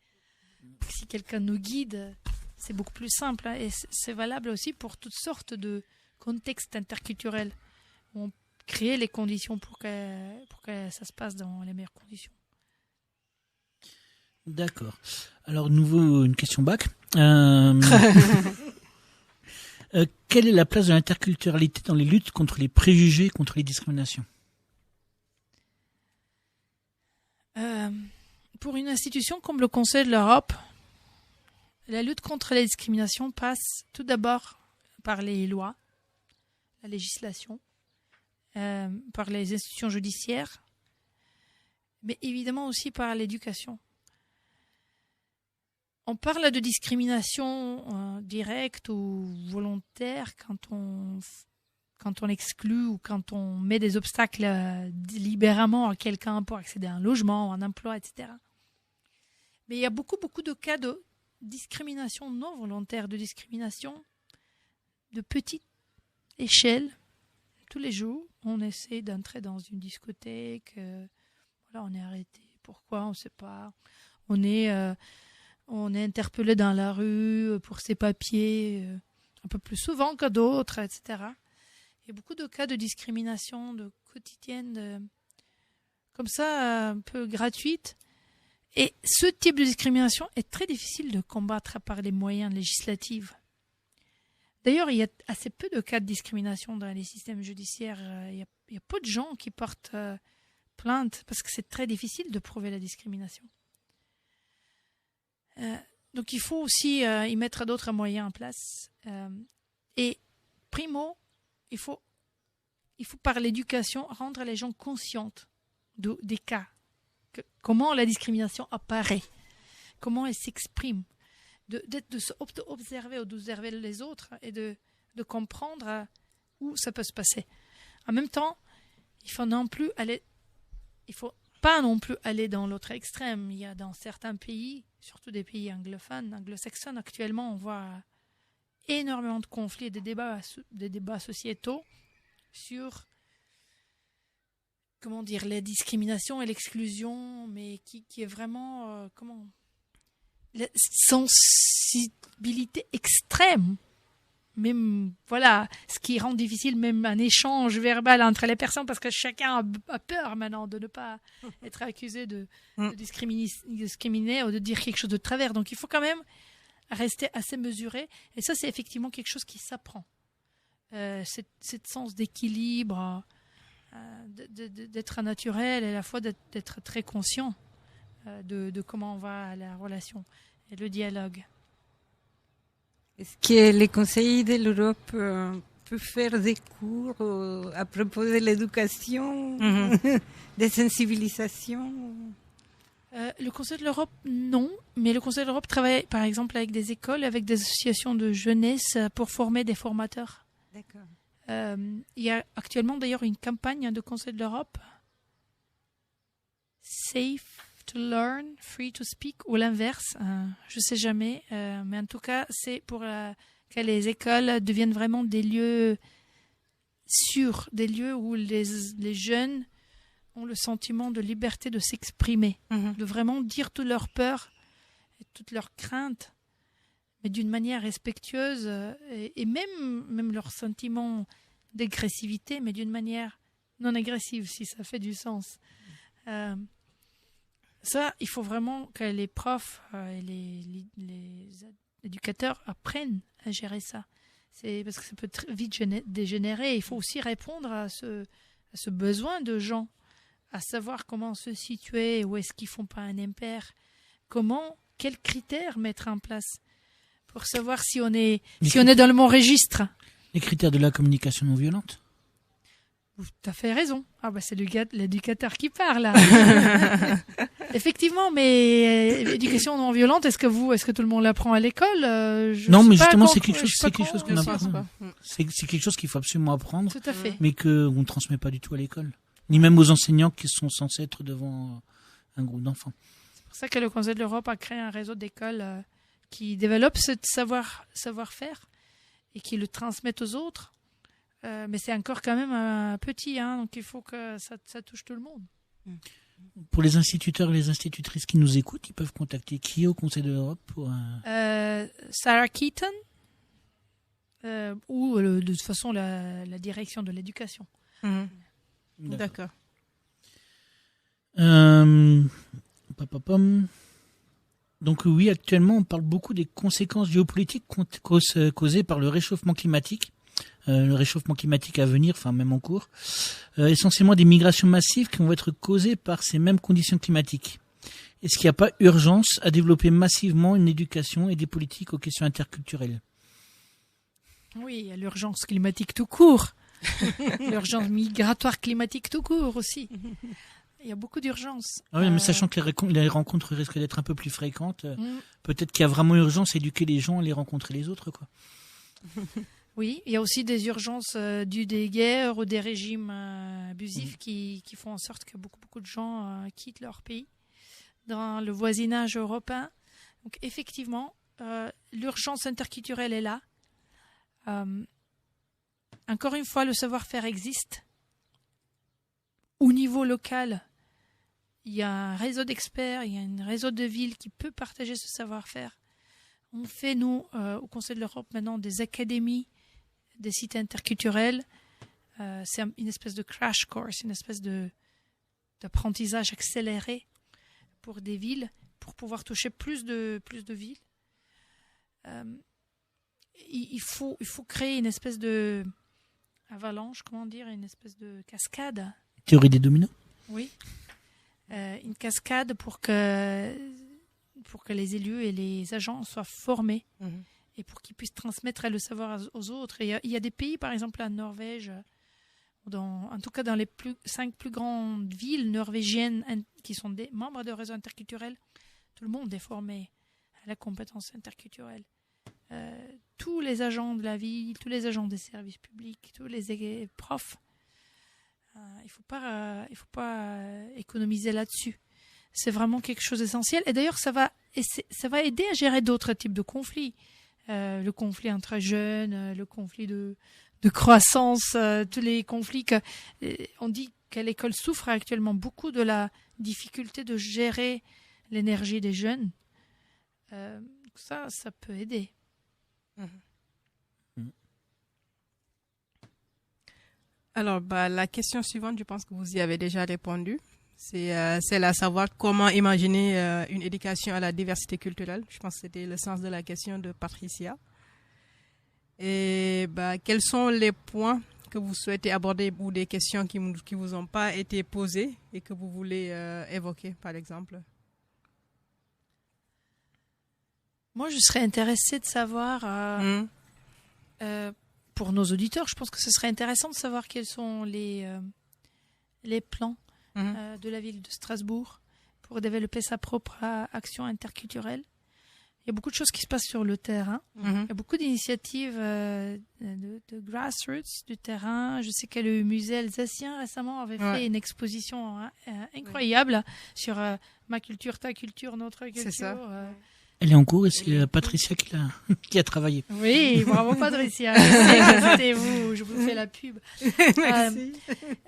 Si quelqu'un nous guide, c'est beaucoup plus simple. Et c'est valable aussi pour toutes sortes de contextes interculturels. On crée les conditions pour que ça se passe dans les meilleures conditions. D'accord. Alors, une question bac. Quelle est la place de l'interculturalité dans les luttes contre les préjugés, contre les discriminations ? Pour une institution comme le Conseil de l'Europe, la lutte contre les discriminations passe tout d'abord par les lois, la législation, par les institutions judiciaires, mais évidemment aussi par l'éducation. On parle de discrimination directe ou volontaire quand on exclut ou quand on met des obstacles délibérément à quelqu'un pour accéder à un logement, un emploi, etc. Mais il y a beaucoup de cas de discrimination non volontaire, de discrimination de petite échelle. Tous les jours, on essaie d'entrer dans une discothèque. Voilà, on est arrêté. Pourquoi ? On ne sait pas. On est interpellé dans la rue pour ses papiers un peu plus souvent que d'autres, etc. Il y a beaucoup de cas de discrimination quotidienne, comme ça, un peu gratuite. Et ce type de discrimination est très difficile de combattre par les moyens législatifs. D'ailleurs, il y a assez peu de cas de discrimination dans les systèmes judiciaires. Il y a peu de gens qui portent plainte parce que c'est très difficile de prouver la discrimination. Donc il faut aussi y mettre d'autres moyens en place. Et primo, il faut par l'éducation rendre les gens conscientes des cas. Comment la discrimination apparaît, comment elle s'exprime, d'observer ou d'observer les autres et de comprendre où ça peut se passer. En même temps, il faut pas non plus aller dans l'autre extrême. Il y a dans certains pays, surtout des pays anglophones, anglo-saxons, actuellement, on voit énormément de conflits et des débats sociétaux sur la discrimination et l'exclusion, mais qui est vraiment la sensibilité extrême. Même, voilà, ce qui rend difficile même un échange verbal entre les personnes parce que chacun a peur maintenant de ne pas être accusé de discriminer ou de dire quelque chose de travers. Donc il faut quand même rester assez mesuré. Et ça, c'est effectivement quelque chose qui s'apprend. Cette sens d'équilibre, d'être naturel et à la fois d'être très conscient de comment va la relation et le dialogue. Est-ce que les conseils de l'Europe peuvent faire des cours à propos de l'éducation, des sensibilisations? Le Conseil de l'Europe, non. Mais le Conseil de l'Europe travaille, par exemple, avec des écoles, avec des associations de jeunesse pour former des formateurs. D'accord. Il y a actuellement, d'ailleurs, une campagne de Conseil de l'Europe, Safe to learn, free to speak, ou l'inverse, je sais jamais, mais en tout cas, c'est pour que les écoles deviennent vraiment des lieux sûrs, des lieux où les jeunes ont le sentiment de liberté de s'exprimer, de vraiment dire toutes leurs peurs et toutes leurs craintes, mais d'une manière respectueuse, et même leurs sentiments d'agressivité, mais d'une manière non agressive, si ça fait du sens. Ça, il faut vraiment que les profs et les éducateurs apprennent à gérer ça. C'est parce que ça peut vite dégénérer. Il faut aussi répondre à ce besoin de gens, à savoir comment se situer, où est-ce qu'ils font pas un impair, quels critères mettre en place pour savoir si on est dans le bon registre. Les critères de la communication non violente. Tu as fait raison. Ah bah c'est l'éducateur qui parle là. Effectivement, mais éducation non violente, est-ce que tout le monde l'apprend à l'école? Non, mais justement c'est quelque chose qu'on apprend. C'est quelque chose qu'il faut absolument apprendre. Tout à fait. Mais qu'on ne transmet pas du tout à l'école, ni même aux enseignants qui sont censés être devant un groupe d'enfants. C'est pour ça que le Conseil de l'Europe a créé un réseau d'écoles qui développe ce savoir-faire et qui le transmettent aux autres. Mais c'est encore quand même petit, donc il faut que ça touche tout le monde. Pour les instituteurs et les institutrices qui nous écoutent, ils peuvent contacter qui au Conseil de l'Europe pour Sarah Keaton ou de toute façon la direction de l'éducation. D'accord. Donc oui, actuellement, on parle beaucoup des conséquences géopolitiques causées par le réchauffement climatique. Le réchauffement climatique à venir, enfin même en cours, essentiellement des migrations massives qui vont être causées par ces mêmes conditions climatiques. Est-ce qu'il n'y a pas urgence à développer massivement une éducation et des politiques aux questions interculturelles? Oui, il y a l'urgence climatique tout court, l'urgence migratoire climatique tout court aussi. Il y a beaucoup d'urgences. Ah oui, mais sachant que les rencontres risquent d'être un peu plus fréquentes, peut-être qu'il y a vraiment urgence à éduquer les gens et les rencontrer les autres, quoi. Oui, il y a aussi des urgences dues des guerres ou des régimes abusifs qui font en sorte que beaucoup de gens quittent leur pays dans le voisinage européen. Donc effectivement, l'urgence interculturelle est là. Encore une fois, le savoir-faire existe. Au niveau local, il y a un réseau d'experts, il y a un réseau de villes qui peut partager ce savoir-faire. On fait, nous, au Conseil de l'Europe, maintenant des académies, des sites interculturels. C'est une espèce de crash course, une espèce d'apprentissage accéléré pour des villes, pour pouvoir toucher plus de villes. Il faut créer une espèce de avalanche, une espèce de cascade. Théorie des dominos. Oui. Une cascade pour que les élus et les agents soient formés. Et pour qu'ils puissent transmettre le savoir aux autres. Et il y a des pays, par exemple la Norvège, en tout cas dans les 5 plus grandes villes norvégiennes qui sont des membres de réseau interculturel, tout le monde est formé à la compétence interculturelle. Tous les agents de la ville, tous les agents des services publics, tous les profs, il faut pas économiser là-dessus. C'est vraiment quelque chose d'essentiel. Et d'ailleurs, ça va aider à gérer d'autres types de conflits. Le conflit entre jeunes, le conflit de croissance, tous les conflits on dit que l'école souffre actuellement beaucoup de la difficulté de gérer l'énergie des jeunes. Ça peut aider. Alors, la question suivante, je pense que vous y avez déjà répondu. C'est à savoir comment imaginer une éducation à la diversité culturelle. Je pense que c'était le sens de la question de Patricia. Et quels sont les points que vous souhaitez aborder ou des questions qui vous ont pas été posées et que vous voulez évoquer, par exemple? Moi, je serais intéressée de savoir, pour nos auditeurs, je pense que ce serait intéressant de savoir quels sont les plans de la ville de Strasbourg pour développer sa propre action interculturelle. y a beaucoup de choses qui se passent sur le terrain. Mhm. Il y a beaucoup d'initiatives de grassroots, du terrain. Je sais que le musée alsacien récemment avait fait une exposition incroyable sur ma culture, ta culture, notre culture. C'est ça. Elle est en cours et c'est Patricia qui a travaillé. Oui, bravo Patricia. C'était vous, je vous fais la pub. Merci.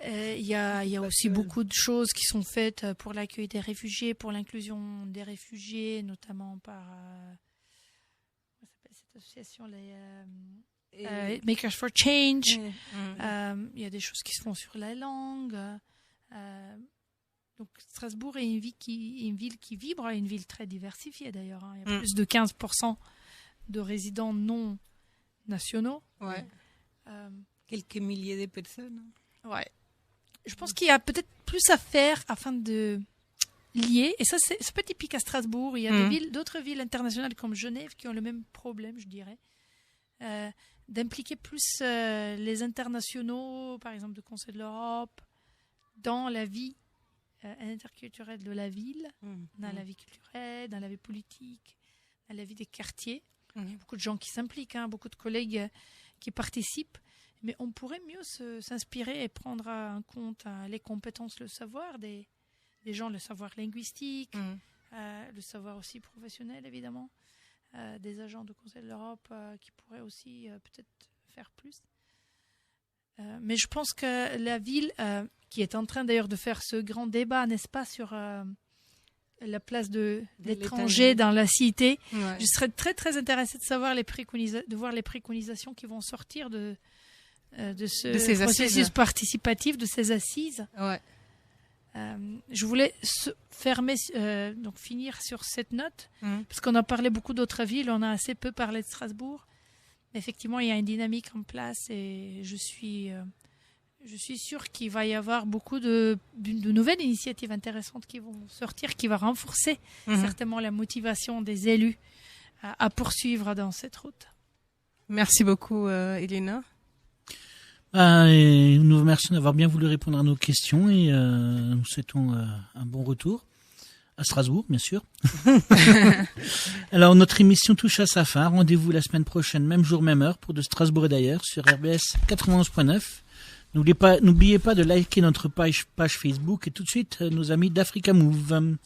Il y a aussi beaucoup de choses qui sont faites pour l'accueil des réfugiés, pour l'inclusion des réfugiés, notamment par comment s'appelle cette association, les Makers for Change. Il y a des choses qui se font sur la langue. Donc Strasbourg est une ville qui vibre, une ville très diversifiée d'ailleurs. Il y a plus de 15% de résidents non nationaux. Ouais. Quelques milliers de personnes. Ouais. Je pense qu'il y a peut-être plus à faire afin de lier, et ça c'est pas typique à Strasbourg. Il y a d'autres villes internationales comme Genève qui ont le même problème, je dirais, d'impliquer plus les internationaux, par exemple du Conseil de l'Europe, dans la vie interculturelle de la ville, dans la vie culturelle, dans la vie politique, dans la vie des quartiers. Il y a beaucoup de gens qui s'impliquent, beaucoup de collègues qui participent, mais on pourrait mieux s'inspirer et prendre en compte les compétences, le savoir des gens, le savoir linguistique, le savoir aussi professionnel évidemment, des agents du Conseil de l'Europe qui pourraient aussi peut-être faire plus. Mais je pense que la ville, qui est en train d'ailleurs de faire ce grand débat, n'est-ce pas, sur la place de l'étranger dans la cité, je serais très très intéressée de savoir de voir les préconisations qui vont sortir de ce processus participatif, de ces assises. Ouais. Je voulais finir sur cette note, parce qu'on a parlé beaucoup d'autres villes, on a assez peu parlé de Strasbourg. Effectivement, il y a une dynamique en place et je suis sûre qu'il va y avoir beaucoup de nouvelles initiatives intéressantes qui vont sortir, qui vont renforcer certainement la motivation des élus à poursuivre dans cette route. Merci beaucoup, Elena. Et nous vous remercions d'avoir bien voulu répondre à nos questions et nous souhaitons un bon retour à Strasbourg, bien sûr. Alors, notre émission touche à sa fin. Rendez-vous la semaine prochaine, même jour, même heure, pour de Strasbourg et d'ailleurs, sur RBS 91.9. N'oubliez pas de liker notre page Facebook et tout de suite, nos amis d'Africa Move.